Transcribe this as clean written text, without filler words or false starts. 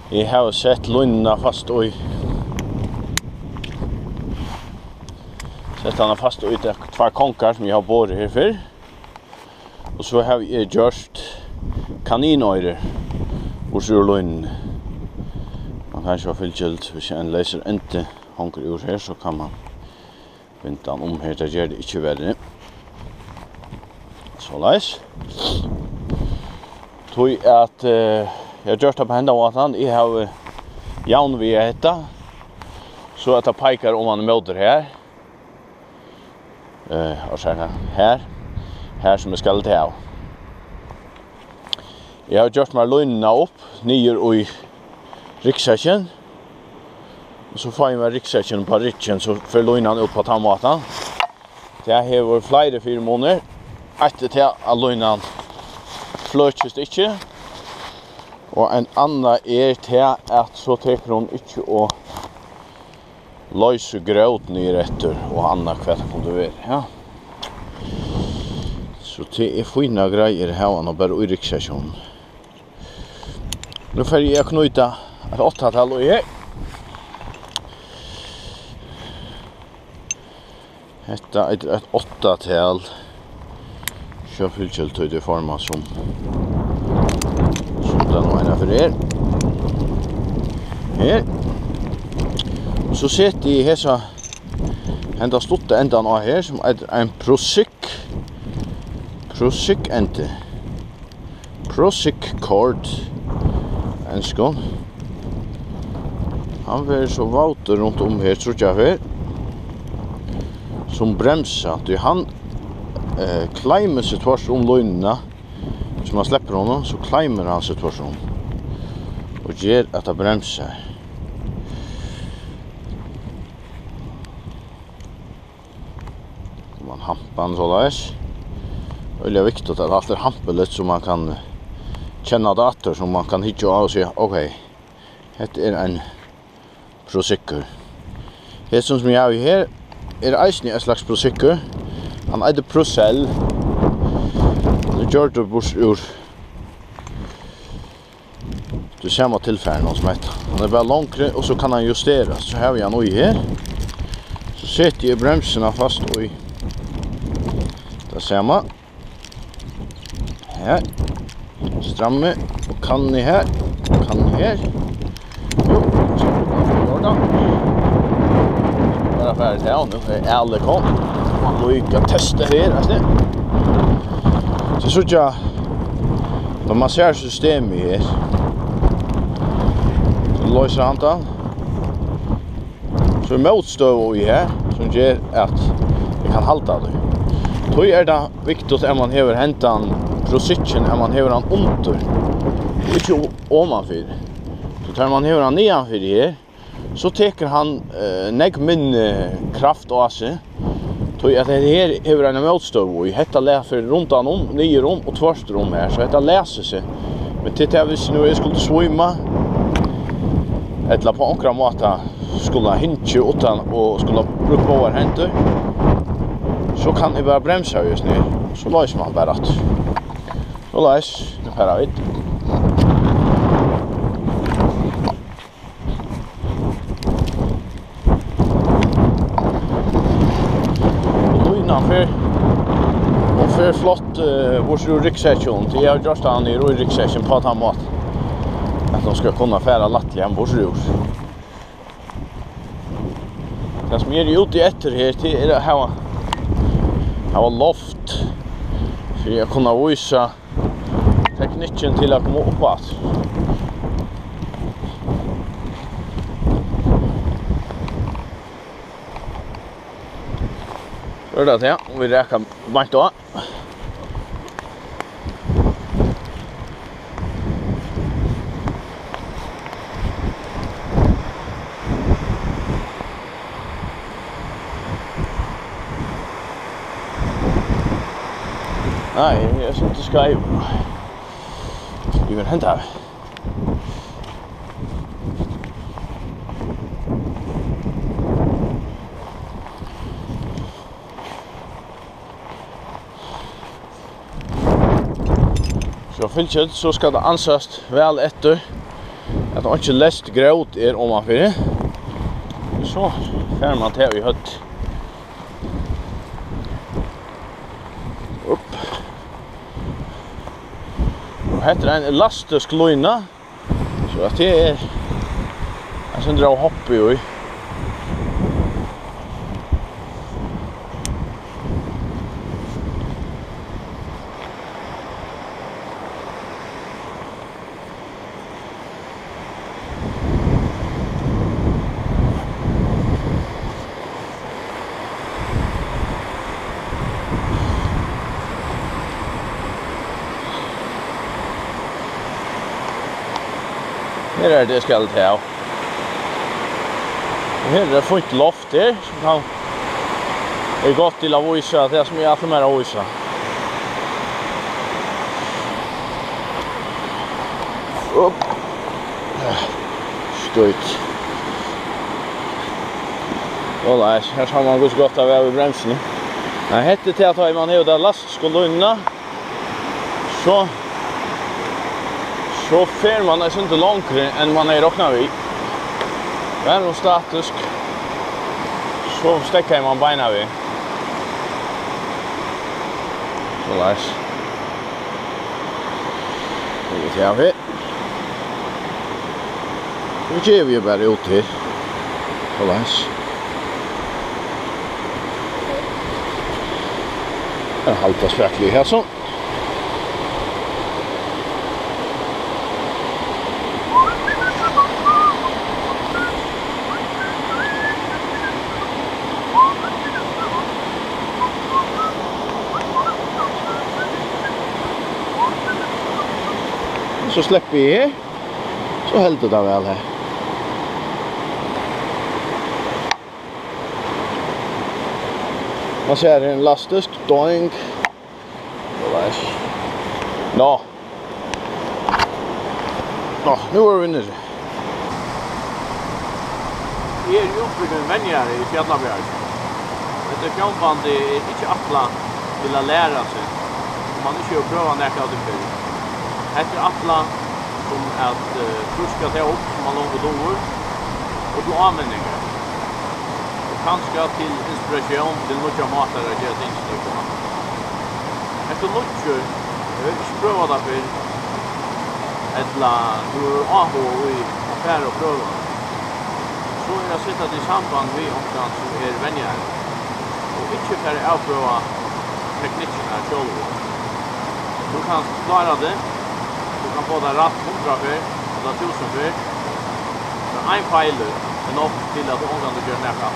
Jeg har sett løgnene fast og sett han fast og två konkar som jeg har båret her før. Og så har jeg gjort kaninøyre og sur løgnen. Man kan ikke ha fyllkjølt hvis en leser ikke honker ur her, så kan man vente han her, det gjør det ikke verre. Så leis. Tog at jeg har gjort det på hendene av han, jeg har javn via dette, så at jeg peker om han møter her. Og så her som jeg skal til av. Jeg har gjort meg løgnene opp, nyer i ryggsekken. Og så får jeg med ryggsekken på ryggen, så får løgnene opp på tannmaten. Det har vært flere 4 måneder. Etter til at løgnene fløtjes ikke. Og en annen til at så teker hun ikke å løse grøten i retter og annet hva det kunne være. Ja. Så det fine greier her og bare i ryggsekken. Nu får jag knyta ett 8-tal och här. Detta är ett 8-tal. Så fyllkjølt i forma som den ena för er. Här. Och så sätter jag här så ända stått ändan av här som är en Prosik ente. Prosik cord. En skån. Han var så vauter rundt her, tror jeg her. Som bremsa. Han kleimer seg tvers løgnene. Hvis man slipper honom, så kleimer han seg tvers og gjør at det bremser. Man hamper han så løs. Det er viktig at alt hampet så man kan känna dator som man kan hitta av och säga okej, det är en Prosecco. Det som jag har här är eisen en slags Prosecco. Han är det Procell. Det gör det bors ur. Du ser man tillfällen någon som heter. Han är bara långre och så kan han justeras. Så har vi han nu här. Så sätter jag bromsarna fast och där ser man. Här. Stramme och kan ni här. Jo, så gör det. Bara färdigt här nu är alla kom. Man lycka testa här alltså. Så jag då man ser systemet här. Så löser han då. Så motstøv i här som gör att vi kan halta det. Då är det viktigt att man häver hentan Prositchen man hever han under. Ikke omanfyr. Så tar man hever han nedanfyr her, så teker han negg min kraft av seg. Så at det her hever en motstøv og hetta läser runt han om, nye rom og tvørste rom her. Så hetta läser seg. Men til det hvis nu jeg skulle svømme, eller på ankra måte skulle hinke utan og skulle bruke over henter, så kan jeg bare bremsa just nu. Så løser man bare at. Så løs, nu færer vi. Og innanfor, og for flott vårs ur ryggsekken, til jeg har gjort han i ryggsekken på den måten. At de skal kunne fære lattelig en vårs ur. Det som er ute etter her, til er å ha loft, for jeg kunne vise teknikken til å komme opp at. Så det til, og vi reker bant da. Nei, jeg synes ikke skrev. Vi vil hente her. Så fyllkjøtt så skal det ansast vel etter Att det inte läst gröt är om man för det. Så fär man till i hött. Upp. Och heter en elastisk lina. Så att det är jag sen drar hopp i. Här är det ska ta. Och här är det fint loft där som kan det är gott till att visa att det är som är för mer att visa. Upp. Stöt. Och där här har man gått gott av över bromsen. Nej, hette till att man har där lastskolorna. Så fär man är inte långre än man är räknar vid. Är det statisk så stäcker man benen vid. Så läs. Det är vi. Nu ger vi bara ut här. Så läs. En halta späcklig här så. Så släpper vi här. Så häller det väl här. Man ser en lastisk doink. Nå. Nå, nu är vi nere. Vi är ju uppbyggande vänjare i Fjällabjörg. Det fjällband är inte attla till att lära sig. Man inte har prövat näka av det för. Efter attla som att fuska det upp som man långt over och till användningar. Och kanske till inspiration till nya matar att göra tingsnyckorna. Efter lutscher, jag vill inte pröva det för ettla du är i affär och pröva. Så är jag sett i samband med omkring som är vänjare. Och inte för att avpröva teknikerna själva. Du kan klara det. Du kan få det rätt 100 för, eller 1000 för. Men en fejl är nog till att du ångan du gör näka.